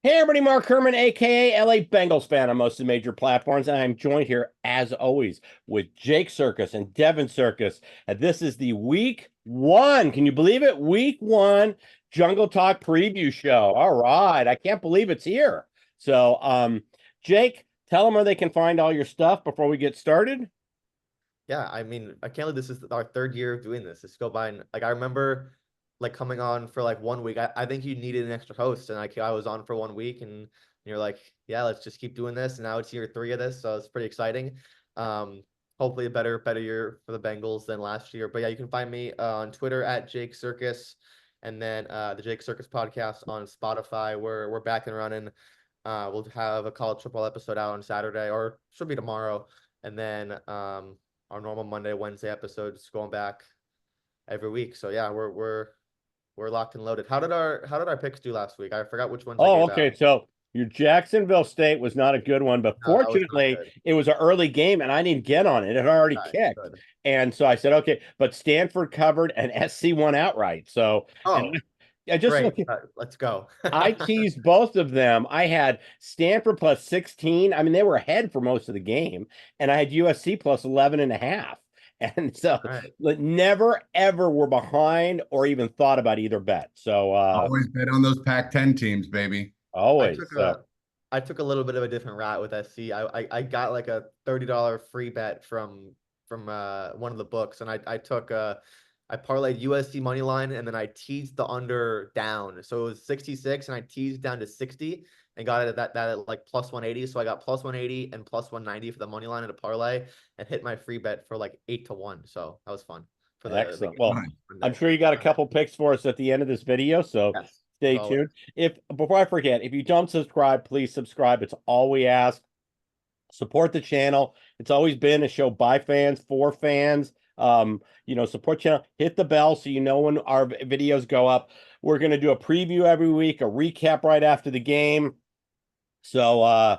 Hey everybody, Mark Herman, aka LA Bengals fan on most of the major platforms, and I'm joined here as always with Jake Circus and Devin Circus. And this is the week one. Can you believe it? Week one Jungle Talk preview show. All right. I can't believe it's here. So Jake, tell them where they can find all your stuff before we get started. Yeah, I mean, I can't believe this is our third year of doing this. It's go by, and I remember coming on for one week. I think you needed an extra host, and I was on for 1 week, and you're like, yeah, let's just keep doing this. And now it's year three of this, so it's pretty exciting. Hopefully a better year for the Bengals than last year. But yeah, you can find me on Twitter at Jake Circus, and then the Jake Circus podcast on Spotify. We're back and running. We'll have a college football episode out on Saturday, or should be tomorrow, and then our normal Monday, Wednesday episodes going back every week. So yeah, we're locked and loaded. How did our picks do last week? I forgot which ones I Oh, gave out. okay. So your Jacksonville State was not a good one, but No, that was not fortunately, good. it was an early game and I didn't get on it. It had already All right, kicked. good. And so I said, okay, but Stanford covered and SC won outright. So, and Oh, I just great. look, Let's go. I teased both of them. I had Stanford plus 16. I mean, they were ahead for most of the game, and I had USC plus 11 and a half. And so All right. like, never ever were behind or even thought about either bet. So Always bet on those Pac-10 teams, baby. I always. took So a I took a little bit of a different route with SC. I got like a $30 free bet from one of the books, and I parlayed USC money line, and then I teased the under down. So it was 66, and I teased down to 60 and got it at that at like plus 180. So I got plus 180 and plus 190 for the money line at a parlay, and hit my free bet for like 8-1. So that was fun for the excellent. game Well, on I'm Monday. sure you got a couple picks for us at the end of this video, so Yes, as stay always. tuned. If before I forget, if you don't subscribe, please subscribe. It's all we ask. Support the channel. It's always been a show by fans for fans. Support channel, hit the bell so you know when our videos go up. We're going to do a preview every week, a recap right after the game. So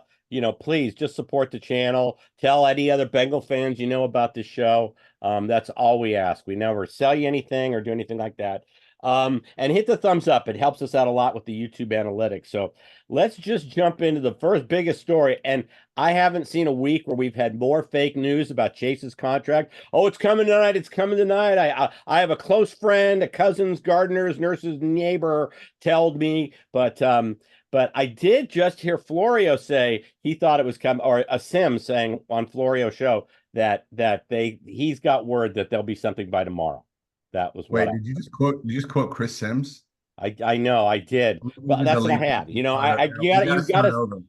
please just support the channel. Tell any other Bengal fans you know about this show. That's all we ask. We never sell you anything or do anything like that. And hit the thumbs up. It helps us out a lot with the YouTube analytics. So let's just jump into the first biggest story. And I haven't seen a week where we've had more fake news about Chase's contract. Oh, it's coming tonight. It's coming tonight. I have a close friend, a cousin's gardener's nurse's neighbor told me, but I did just hear Florio say he thought it was coming, or a Sim saying on Florio's show that he's got word that there'll be something by tomorrow. That was what Wait, did you just quote Chris Sims? I know I did. We But need to that's what I delete had. that. Start You we gotta got start to. over.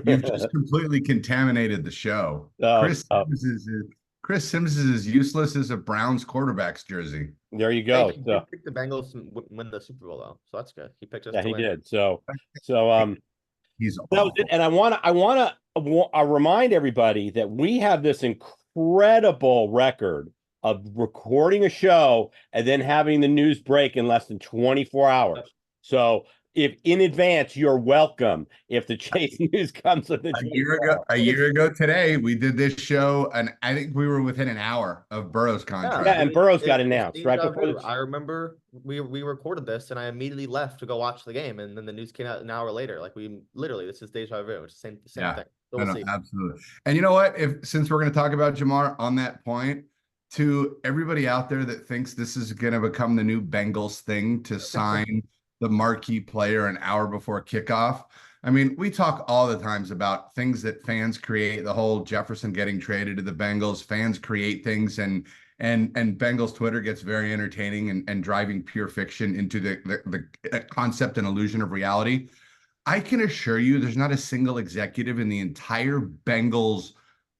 You've just completely contaminated the show. Oh, oh, Chris Sims is as useless as a Browns quarterback's jersey. there you Hey, go. he So did pick the Bengals to win the Super Bowl though, so that's good. He picked us yeah, to he win. did. So He's that was it. awful. And I want to remind everybody that we have this incredible record of recording a show and then having the news break in less than 24 Yep. hours. So if in advance, you're welcome if the Chase news comes within A 24 year ago, hours. a year ago today, we did this show, and I think we were within an hour of Burrow's Yeah, Yeah, contract. and Burrows got it's announced right deja before vu. the I remember we recorded this, and I immediately left to go watch the game, and then the news came out an hour later. Like we literally, this is deja vu. It's the same Yeah, thing. So no, we'll no, see. absolutely. And you know what? If since we're going to talk about Jamar on that point, to everybody out there that thinks this is going to become the new Bengals thing to sign the marquee player an hour before kickoff. I mean, we talk all the times about things that fans create, the whole Jefferson getting traded to the Bengals, fans create things and Bengals Twitter gets very entertaining and driving pure fiction into the concept and illusion of reality. I can assure you there's not a single executive in the entire Bengals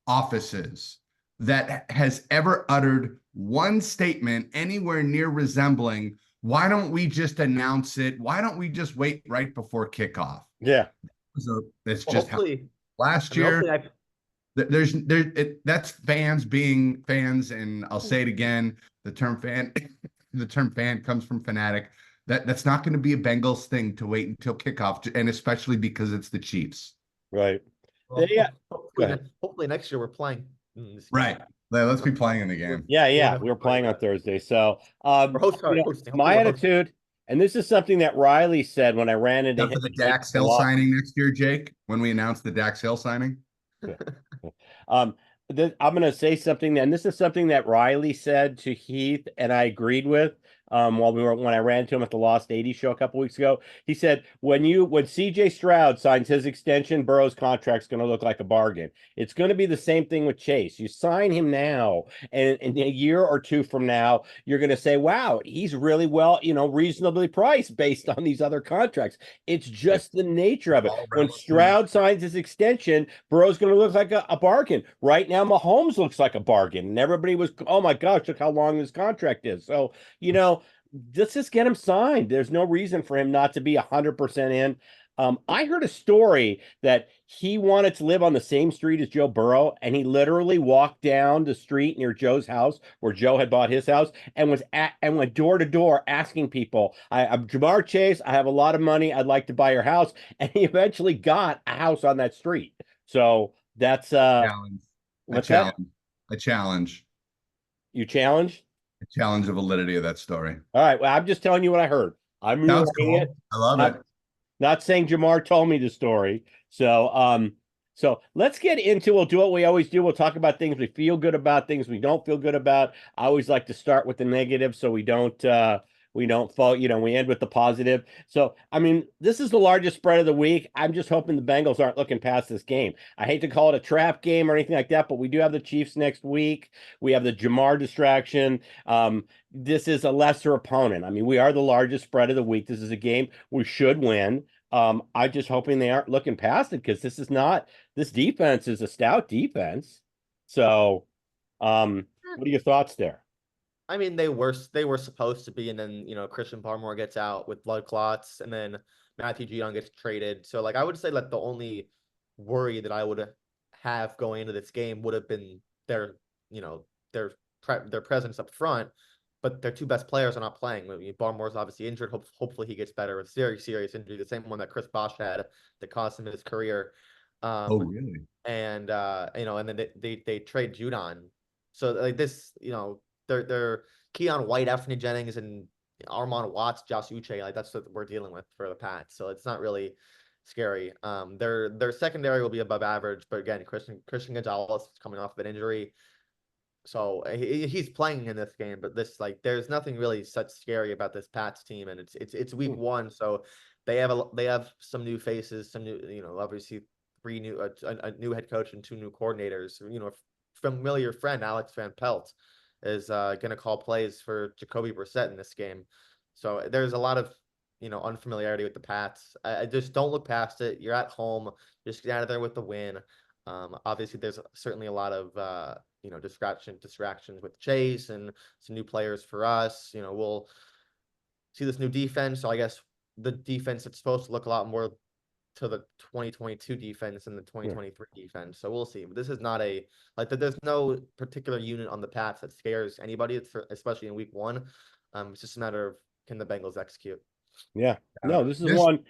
offices that has ever uttered one statement anywhere near resembling, why don't we just announce it? Why don't we just wait right before kickoff? yeah. So that's Well, just how hopefully, last I mean, year. hopefully, That's fans being fans, and I'll say it again. The term fan, the term fan comes from fanatic. That's not going to be a Bengals thing to wait until kickoff, and especially because it's the Chiefs. Right. well, Yeah. Go hopefully, ahead. hopefully next year we're playing in this game. Right. Let's be playing in the game. Yeah, We're yeah. gonna We were fight playing on that. Thursday. So We're host. Sorry, hosting. my Hopefully, we're hosting. attitude, And this is something that Riley said when I ran into Except him for the at Vegas Dax a Hill lot. signing next year, Jake, when we announced the Dax Hill signing. Um, I'm going to say something, and this is something that Riley said to Heath, and I agreed with. When I ran to him at the Lost 80 show a couple weeks ago, he said when CJ Stroud signs his extension, Burrow's contract's going to look like a bargain. It's going to be the same thing with Chase. You sign him now, and in a year or two from now, you're going to say, "Wow, he's really reasonably priced based on these other contracts." It's just the nature of it. All When relative. Stroud signs his extension, Burrow's going to look like a bargain. Right now, Mahomes looks like a bargain, and everybody was, "Oh my gosh, look how long his contract is." So, let's just get him signed. There's no reason for him not to be 100% in. I heard a story that he wanted to live on the same street as Joe Burrow, and he literally walked down the street near Joe's house where Joe had bought his house, and went door to door asking people, I'm Jamar Chase. I have a lot of money. I'd like to buy your house. And he eventually got a house on that street. So that's Challenge. A what's that? challenge. A challenge. You challenged? A challenge the validity of that story. All right. Well, I'm just telling you what I heard. I'm Sounds relaying it. cool. I love Not it. not saying Jamar told me the story. So let's get into. We'll do what we always do. We'll talk about things we feel good about, things we don't feel good about. I always like to start with the negative, so we don't fall. We end with the positive. So I mean, this is the largest spread of the week. I'm just hoping the Bengals aren't looking past this game. I hate to call it a trap game or anything like that, but we do have the Chiefs next week. We have the Jamar distraction. This is a lesser opponent. I mean, we are the largest spread of the week. This is a game we should win. I'm just hoping they aren't looking past it, because this defense is a stout defense. So, what are your thoughts there? I mean, they were supposed to be, and then Christian Barmore gets out with blood clots, and then Matthew Judon gets traded. So like I would say that the only worry that I would have going into this game would have been their their presence up front, but their two best players are not playing. I mean, Barmore's obviously injured. Hopefully he gets better. It's very serious injury, the same one that Chris Bosch had that cost him his career. Oh, really? And then they trade Judon. So like this, they're Keon White, Anthony Jennings, and Armand Watts, Josh Uche. Like that's what we're dealing with for the Pats. So it's not really scary. Their secondary will be above average, but again, Christian Gonzalez is coming off of an injury. So he's playing in this game, but there's nothing really such scary about this Pats team, and it's week one, so they have some new faces, some new obviously a new head coach and two new coordinators. Familiar friend Alex Van Pelt is going to call plays for Jacoby Brissett in this game, so there's a lot of unfamiliarity with the Pats. I just don't look past it. You're at home, just get out of there with the win. Obviously, there's certainly a lot of distractions with Chase and some new players for us. We'll see this new defense. So I guess the defense is supposed to look a lot more to the 2022 defense and the 2023 defense. So we'll see. But this is not there's no particular unit on the Pats that scares anybody, especially in week one. It's just a matter of, can the Bengals execute? Yeah. No, this is one.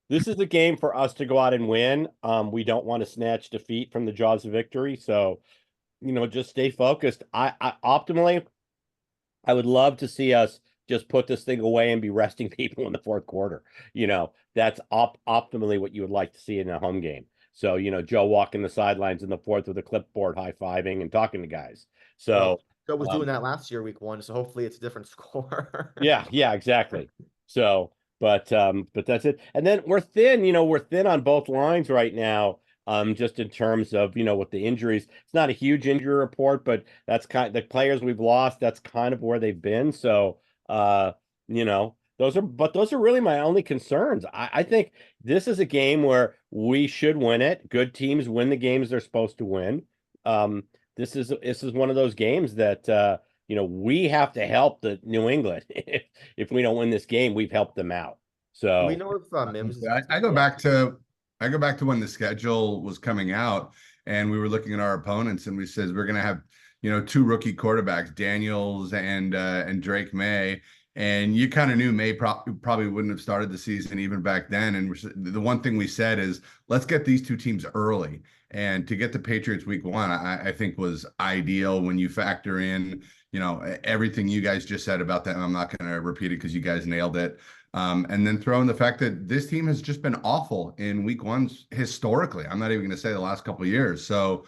This is a game for us to go out and win. We don't want to snatch defeat from the jaws of victory. So, just stay focused. I optimally, I would love to see us just put this thing away and be resting people in the fourth quarter. That's optimally what you would like to see in a home game. So, Joe walking the sidelines in the fourth with a clipboard, high-fiving and talking to guys. So, Joe was doing that last year, week one. So hopefully it's a different score. yeah, exactly. So, but that's it. And then we're thin on both lines right now. Just in terms of, with the injuries, it's not a huge injury report, but that's the players we've lost. That's kind of where they've been. So, those are really my only concerns. I think this is a game where we should win it. Good teams win the games they're supposed to win. This is one of those games that, we have to help the New England. If we don't win this game, we've helped them out. So Do we know if Mims is I go back to when the schedule was coming out and we were looking at our opponents and we said we're going to have two rookie quarterbacks, Daniels and Drake May, and you kind of knew May probably wouldn't have started the season even back then. And the one thing we said is let's get these two teams early, and to get the Patriots week one, I think was ideal when you factor in everything you guys just said about that. I'm not going to repeat it because you guys nailed it. And then throw in the fact that this team has just been awful in week ones historically. I'm not even going to say the last couple of years. So,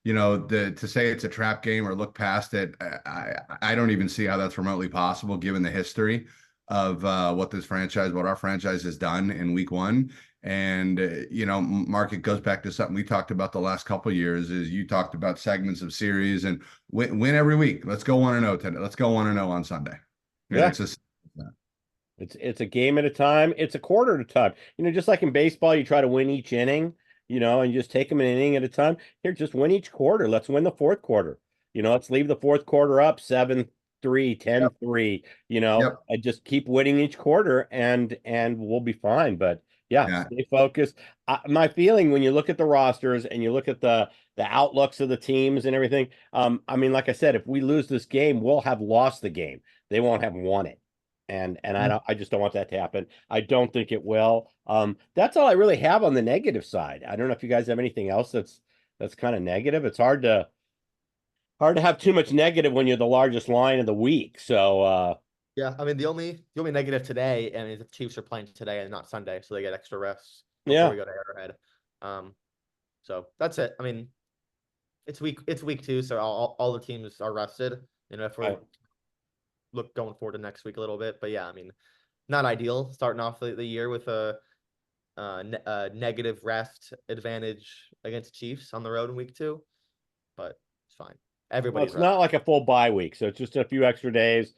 to say it's a trap game or look past it, I don't even see how that's remotely possible given the history of what our franchise has done in week one. And, Mark, it goes back to something we talked about the last couple of years is you talked about segments of series and win every week. Let's go 1-0 today. Let's go 1-0 on Sunday. And Yeah. it's just It's a game at a time. It's a quarter at a time. Just like in baseball, you try to win each inning, and you just take them an inning at a time. Here, just win each quarter. Let's win the fourth quarter. Let's leave the fourth quarter up 7-3, 10-3, Yep. and just keep winning each quarter and we'll be fine. But yeah, Yeah. stay focused. My feeling when you look at the rosters and you look at the outlooks of the teams and everything, like I said, if we lose this game, we'll have lost the game. They won't have won it. And I just don't want that to happen. I don't think it will. That's all I really have on the negative side. I don't know if you guys have anything else that's kind of negative. It's hard to have too much negative when you're the largest line of the week. So Yeah, I mean the only negative today, I mean the Chiefs are playing today and not Sunday, so they get extra rest before yeah. we go to Arrowhead. So that's it. I mean, it's week 2, so all the teams are rested. If we're Right. going forward to next week a little bit, but yeah, I mean, not ideal starting off the year with a negative rest advantage against Chiefs on the road in week 2, but it's fine. Well, Everybody's it's not like a full bye week, so it's just a few extra days.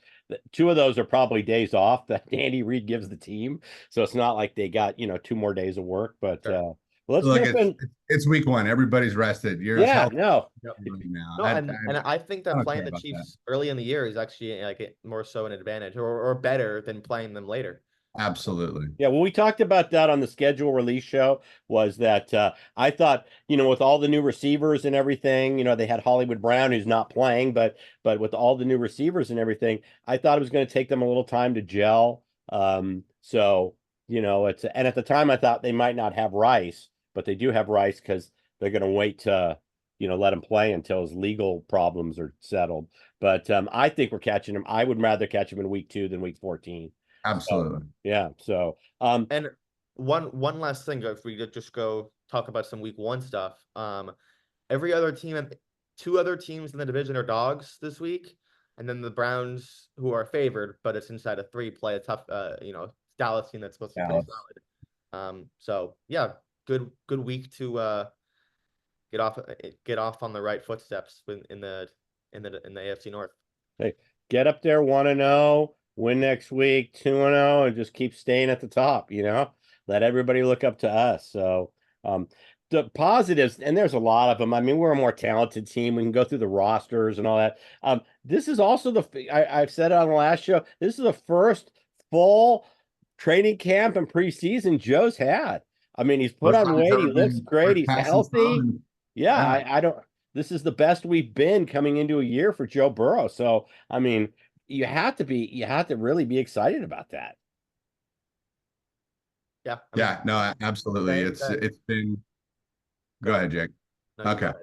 2 of those are probably days off that Andy Reid gives the team, so it's not like they got 2 more days of work. But Sure. let's Look, jump in. it's week one. Everybody's rested. You're as Yeah, healthy no, Yep. right now. No, and I think that don't playing care the about that. Chiefs early in the year is actually like more so an advantage or better than playing them later. Absolutely. yeah. Well, we talked about that on the schedule release show. Was that I thought with all the new receivers and everything, they had Hollywood Brown who's not playing, but with all the new receivers and everything, I thought it was going to take them a little time to gel. So it's and at the time I thought they might not have Rice, but they do have Rice because they're going to wait to let him play until his legal problems are settled. But I think we're catching him. I would rather catch him in week 2 than week 14. So Absolutely. yeah. So And one last thing, if we could just go talk about some week 1 stuff. Every other team and 2 other teams in the division are dogs this week, and then the Browns, who are favored, but it's inside of 3, play a tough, Dallas team that's supposed to be pretty Dallas. solid. So yeah, good week to get off on the right footsteps in the AFC North. hey, get up there 1-0, win next week 2-0, and just keep staying at the top. Let everybody look up to us. So the positives, and there's a lot of them. I mean, we're a more talented team. We can go through the rosters and all that. This is also I've said it on the last show. This is the first full training camp and preseason Joe's had. I mean, he's put First on time he's weight. ever He looks been great. He's passing healthy. some. Yeah, Yeah. I don't. This is the best we've been coming into a year for Joe Burrow. So, I mean, you have to really be excited about that. Yeah. Yeah. No, absolutely. Saying that, It's been. go Go ahead. ahead, Jake. No, you go Okay.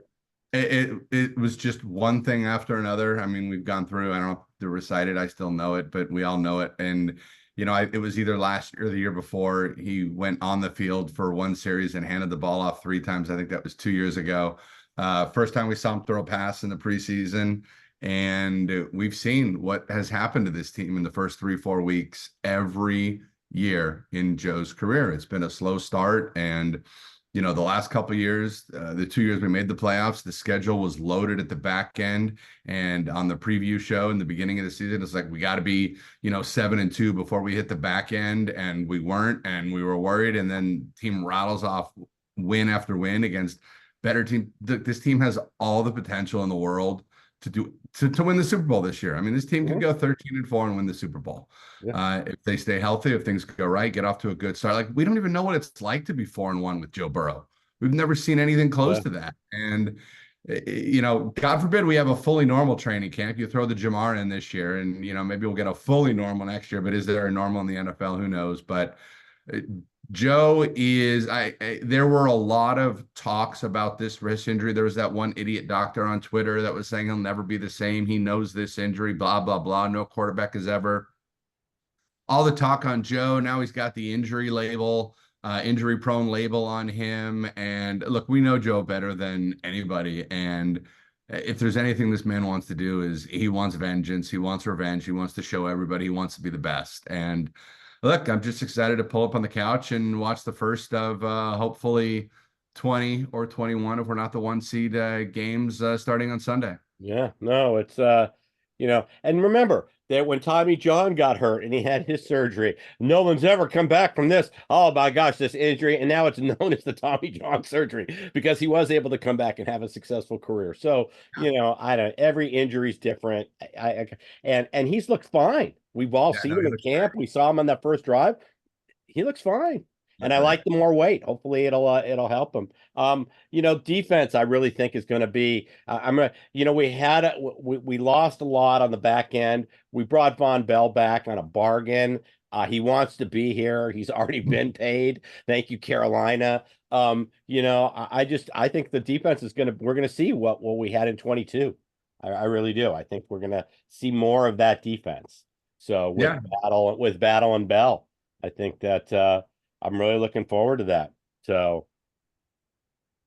ahead. It was just one thing after another. I mean, we've gone through, I don't know to recite it, I still know it, but we all know it. And, it was either last year or the year before he went on the field for one series and handed the ball off 3 times. I think that was 2 years ago. First time we saw him throw a pass in the preseason. And we've seen what has happened to this team in the first 3-4 weeks every year in Joe's career. It's been a slow start. And the last couple of years, the 2 years we made the playoffs, the schedule was loaded at the back end. And on the preview show in the beginning of the season, it's like we got to be, 7-2 before we hit the back end, and we weren't, and we were worried. And then team rattles off win after win against better team. This team has all the potential in the world to win the Super Bowl this year. I mean, this team could go 13-4 and win the Super Bowl. Yeah. If they stay healthy, if things go right, get off to a good start. Like, we don't even know what it's like to be 4-1 with Joe Burrow. We've never seen anything close to that. And, God forbid we have a fully normal training camp. You throw the Jamar in this year and, maybe we'll get a fully normal next year, but is there a normal in the NFL? Who knows? But Uh, Joe is there were a lot of talks about this wrist injury. There was that one idiot doctor on Twitter that was saying he'll never be the same. He knows this injury, blah, blah, blah. No quarterback has ever. All the talk on Joe. Now he's got the injury label, injury prone label on him. And look, we know Joe better than anybody. And if there's anything this man wants to do is he wants vengeance. He wants revenge. He wants to show everybody he wants to be the best. And look, I'm just excited to pull up on the couch and watch the first of hopefully 20 or 21, if we're not the 1 seed games starting on Sunday. Yeah, no, it's and remember that when Tommy John got hurt and he had his surgery, no one's ever come back from this. Oh my gosh, this injury, and now it's known as the Tommy John surgery because he was able to come back and have a successful career. So, I don't. Every injury's different. And he's looked fine. We've all Yeah, seen no, him he in looks camp. great. We saw him on that first drive. He looks fine. And Look I great. like the more weight. Hopefully it'll help him. Defense I really think is going to be I'm gonna we lost a lot on the back end. We brought Von Bell back on a bargain. He wants to be here. He's already been paid. Thank you, Carolina. I think the defense is we're gonna see what we had in 22. I really do. I think we're gonna see more of that defense. So Yeah. Battle and Bell. I think that I'm really looking forward to that. So,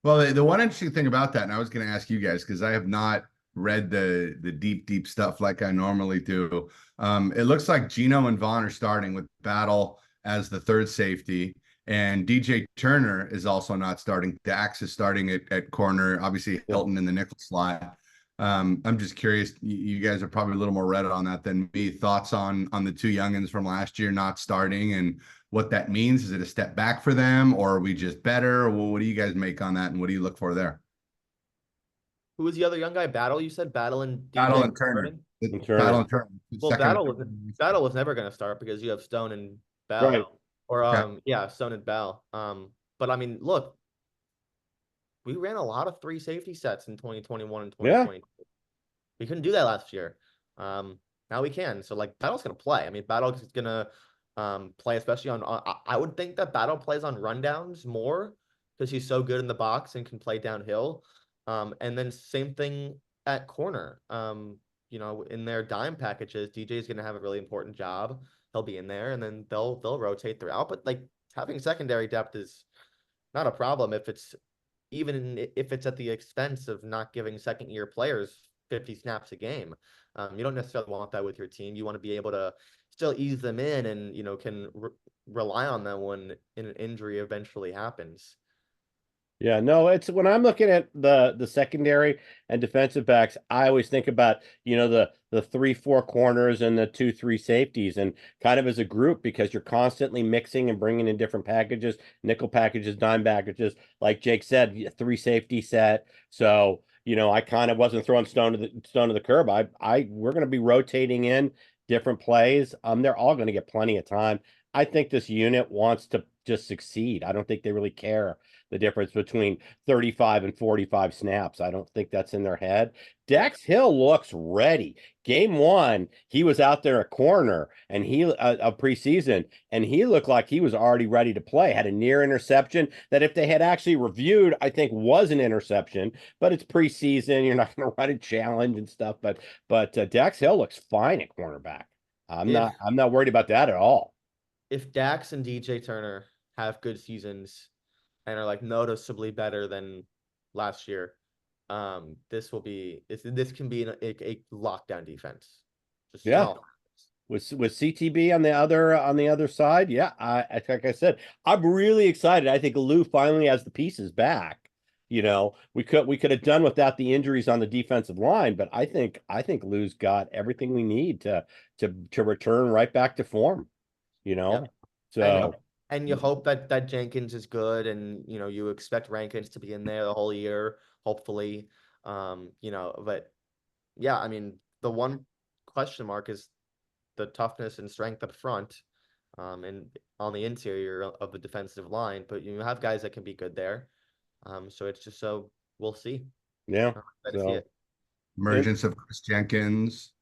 Well, the one interesting thing about that, and I was going to ask you guys because I have not read the deep stuff like I normally do. It looks like Gino and Vaughn are starting with Battle as the third safety, and DJ Turner is also not starting. Dax is starting at corner. Obviously, yeah. Hilton in the nickel slot. I'm just curious. You guys are probably a little more read on that than me. Thoughts on the two youngins from last year not starting and what that means? Is it a step back for them, or are we just better? Well, what do you guys make on that, and what do you look for there? Who was the other young guy? Battle, you said? Battle and Battle DJ and Turner. starting? And Battle Turner. and Turner. Well, Second. Battle was never going to start because you have Stone and Right. Bell, or Okay. yeah, Stone and Bell. But I mean, look, we ran a lot of 3 safety sets in 2021 and Yeah. 2020. We couldn't do that last year. Now we can. So like Battle's gonna play. I mean, Battle's gonna play, especially on. I would think that Battle plays on rundowns more because he's so good in the box and can play downhill. And then same thing at corner. In their dime packages, DJ is gonna have a really important job. He'll be in there, and then they'll rotate throughout. But like having secondary depth is not a problem even if it's at the expense of not giving second year players 50 snaps a game. You don't necessarily want that with your team. You want to be able to still ease them in and, can rely on them when an injury eventually happens. Yeah, no, it's when I'm looking at the secondary and defensive backs, I always think about, the 3-4 corners and the 2-3 safeties and kind of as a group because you're constantly mixing and bringing in different packages, nickel packages, dime packages. Like Jake said, 3 safety set. So, I kind of wasn't throwing stone to the curb. We're going to be rotating in different plays. They're all going to get plenty of time. I think this unit wants to just succeed. I don't think they really care the difference between 35 and 45 snaps. I don't think that's in their head. Dax Hill looks ready. Game 1, he was out there at corner and a preseason, and he looked like he was already ready to play. Had a near interception that if they had actually reviewed, I think was an interception, but it's preseason. You're not going to run a challenge and stuff, but Dax Hill looks fine at cornerback. I'm not worried about that at all. If Dax and DJ Turner have good seasons and are like noticeably better than last year, this can be a lockdown defense. Just Yeah. With CTB on the other side, yeah. Like I said, I'm really excited. I think Lou finally has the pieces back. We could have done without the injuries on the defensive line, but I think Lou's got everything we need to return right back to form. Yeah. So and you hope that Jenkins is good, and you expect Rankins to be in there the whole year, hopefully. But yeah, I mean, the one question mark is the toughness and strength up front, and on the interior of the defensive line. But you have guys that can be good there. So it's just we'll see. yeah. See it. Emergence of Chris Jenkins.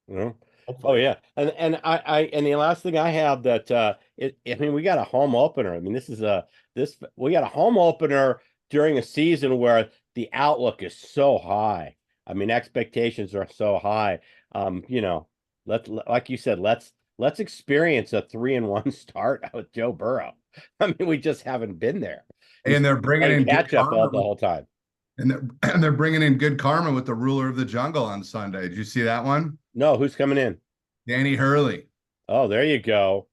Well, Oh hopefully. yeah, and and the last thing I have that I mean we got a home opener. I mean this we got a home opener during a season where the outlook is so high. I mean expectations are so high. You know, like you said, let's experience a 3-1 start with Joe Burrow. I mean we just haven't been there. He's And they're bringing playing in good catch up all karma the whole time. and they're bringing in good karma with the ruler of the jungle on Sunday. Did you see that one? No, who's coming in? Danny Hurley Oh, there you go.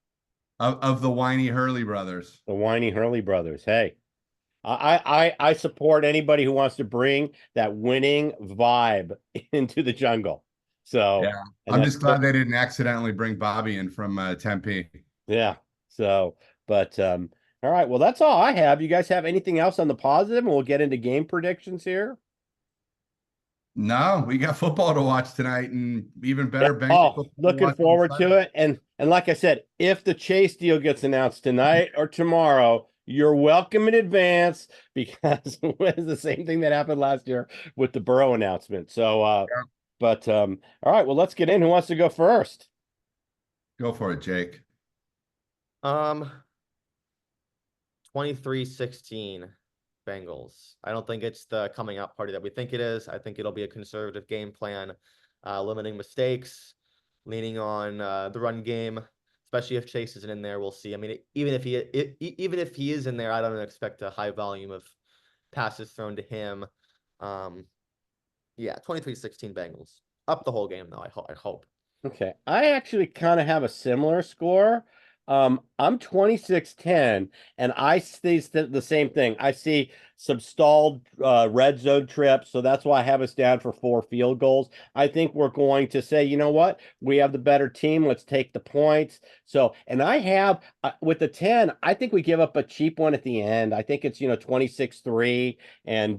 of the whiny Hurley brothers. The whiny Hurley brothers. Hey. I support anybody who wants to bring that winning vibe into the jungle. So, Yeah. and I'm that's just glad they didn't accidentally bring Bobby in from Tempe. yeah. So, but all right. Well, that's all I have. You guys have anything else on the positive? And we'll get into game predictions here. No, we got football to watch tonight and even Yeah. better Bengals Oh, football to looking watch on forward to Sunday. it. And like I said, if the Chase deal gets announced tonight or tomorrow, you're welcome in advance because it's the same thing that happened last year with the Burrow announcement. So but all right, well let's get in. Who wants to go first? Go for it, Jake. Um, 23-16 Bengals. I don't think it's the coming out party that we think it is. I think it'll be a conservative game plan, limiting mistakes, leaning on the run game, especially if Chase isn't in there. We'll see. I mean, even if he is in there, I don't expect a high volume of passes thrown to him. Um, yeah, 23-16 Bengals. Up the whole game though, I hope. Okay. I actually kind of have a similar score. I'm 26-10, and I see the same thing. I see some stalled red zone trips, so that's why I have us down for 4 field goals. I think we're going to say, you know what? We have the better team. Let's take the points. So, and I have with the 10, I think we give up a cheap one at the end. I think it's, 26-3, and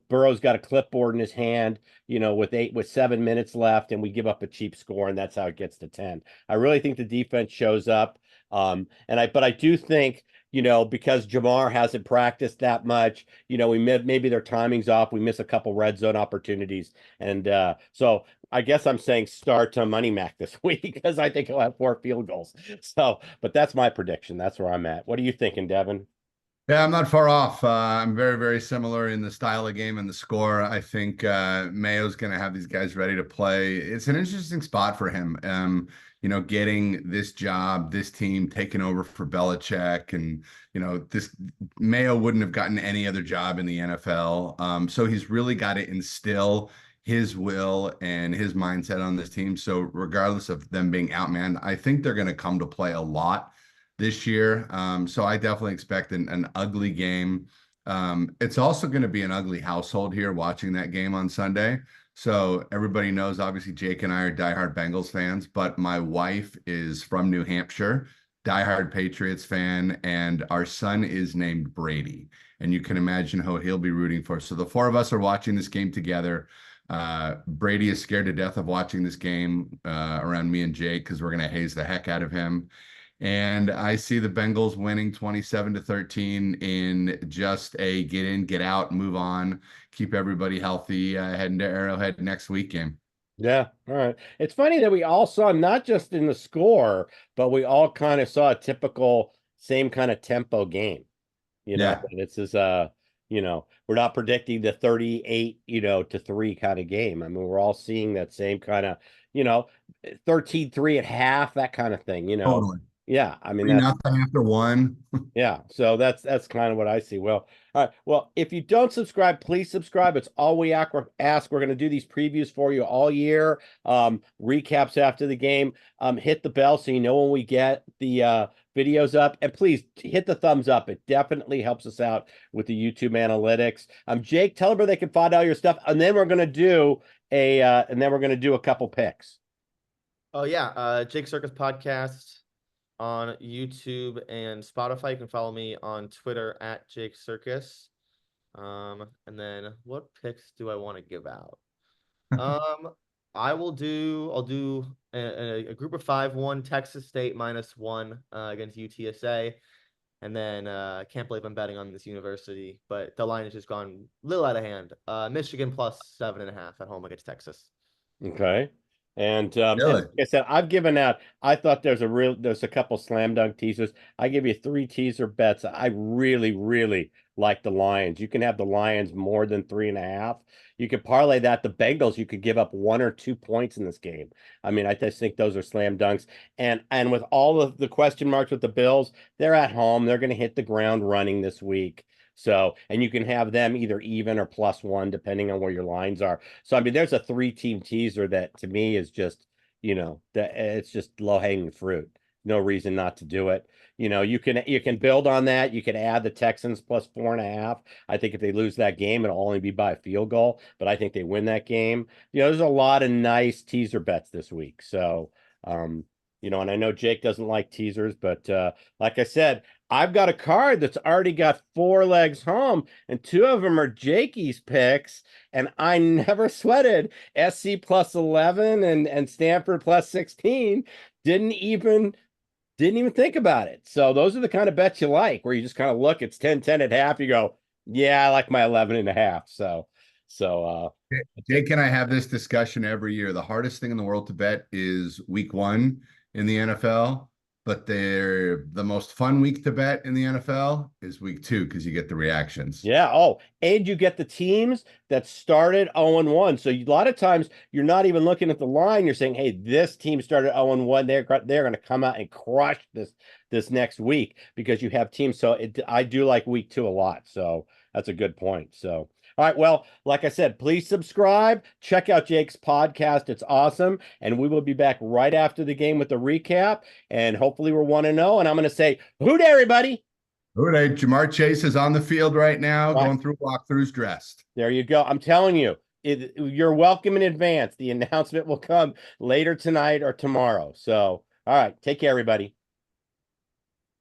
Burrow's got a clipboard in his hand, with 7 minutes left, and we give up a cheap score, and that's how it gets to 10. I really think the defense shows up. But I do think, because Jamar hasn't practiced that much, maybe their timing's off. We miss a couple red zone opportunities. And so I guess I'm saying start to Money Mac this week because I think he'll have 4 field goals. So, but that's my prediction. That's where I'm at. What are you thinking, Devin? Yeah, I'm not far off. I'm very, very similar in the style of game and the score. I think Mayo's going to have these guys ready to play. It's an interesting spot for him. Getting this job, this team taken over for Belichick, and this Mayo wouldn't have gotten any other job in the NFL. So he's really got to instill his will and his mindset on this team. So regardless of them being outmanned, I think they're going to come to play a lot this year. So I definitely expect an ugly game. It's also going to be an ugly household here watching that game on Sunday. So everybody knows, obviously, Jake and I are diehard Bengals fans, but my wife is from New Hampshire, diehard Patriots fan, and our son is named Brady. And you can imagine who he'll be rooting for. So the four of us are watching this game together. Brady is scared to death of watching this game around me and Jake because we're going to haze the heck out of him. And I see the Bengals winning 27-13 in just a get in, get out, move on, keep everybody healthy, heading to Arrowhead next week game. Yeah, all right. It's funny that we all saw not just in the score, but we all kind of saw a typical same kind of tempo game. Yeah, This is we're not predicting the 38, to 3 kind of game. I mean, we're all seeing that same kind of, you know, 13-3 at half, that kind of thing. totally. Yeah, I mean Three that's nothing after one. yeah, so that's kind of what I see. Well, all right. Well, if you don't subscribe, please subscribe. It's all we ask. We're going to do these previews for you all year. Recaps after the game. Hit the bell so you know when we get the videos up, and please hit the thumbs up. It definitely helps us out with the YouTube analytics. Jake, tell them where they can find all your stuff, and then we're going to do a couple picks. Oh yeah, Jake Circus podcast on YouTube and Spotify. You can follow me on Twitter at Jake Circus. And then what picks do I want to give out? I'll do a group of 5-1 Texas State -1 against UTSA. And then I can't believe I'm betting on this university, but the line has just gone a little out of hand. Michigan +7.5 at home against Texas. Okay. Really? like I said, I've given out. I thought there's a couple slam dunk teasers. I give you 3 teaser bets. I really, really like the Lions. You can have the Lions more than 3.5. You could parlay that. The Bengals, you could give up 1 or 2 points in this game. I mean, I just think those are slam dunks. And with all of the question marks with the Bills, they're at home. They're going to hit the ground running this week. So, and you can have them either even or +1, depending on where your lines are. So, I mean, there's a 3-team teaser that to me is just, that it's just low-hanging fruit. No reason not to do it. You can build on that. You can add the Texans +4.5. I think if they lose that game, it'll only be by a field goal, but I think they win that game. There's a lot of nice teaser bets this week. So, and I know Jake doesn't like teasers, but like I said, I've got a card that's already got 4 legs home, and 2 of them are Jakey's picks, and I never sweated SC +11 and Stanford +16. Didn't even think about it. So those are the kind of bets you like, where you just kind of look, it's 10-10 at half. You go, yeah, I like my 11.5. So Jake and I have this discussion every year. The hardest thing in the world to bet is week 1 in the NFL, but the most fun week to bet in the NFL is week 2 because you get the reactions. yeah. Oh, and you get the teams that started 0-1. So a lot of times you're not even looking at the line. You're saying, hey, this team started 0-1. They're going to come out and crush this next week, because you have teams. So I do like week 2 a lot. So that's a good point. So, all right. Well, like I said, please subscribe. Check out Jake's podcast. It's awesome. And we will be back right after the game with the recap. And hopefully we're 1-0. And I'm going to say, hoot, everybody. All right, Jamar Chase is on the field right now, Right. going through walkthroughs dressed. There you go. I'm telling you, you're welcome in advance. The announcement will come later tonight or tomorrow. So, all right. Take care, everybody.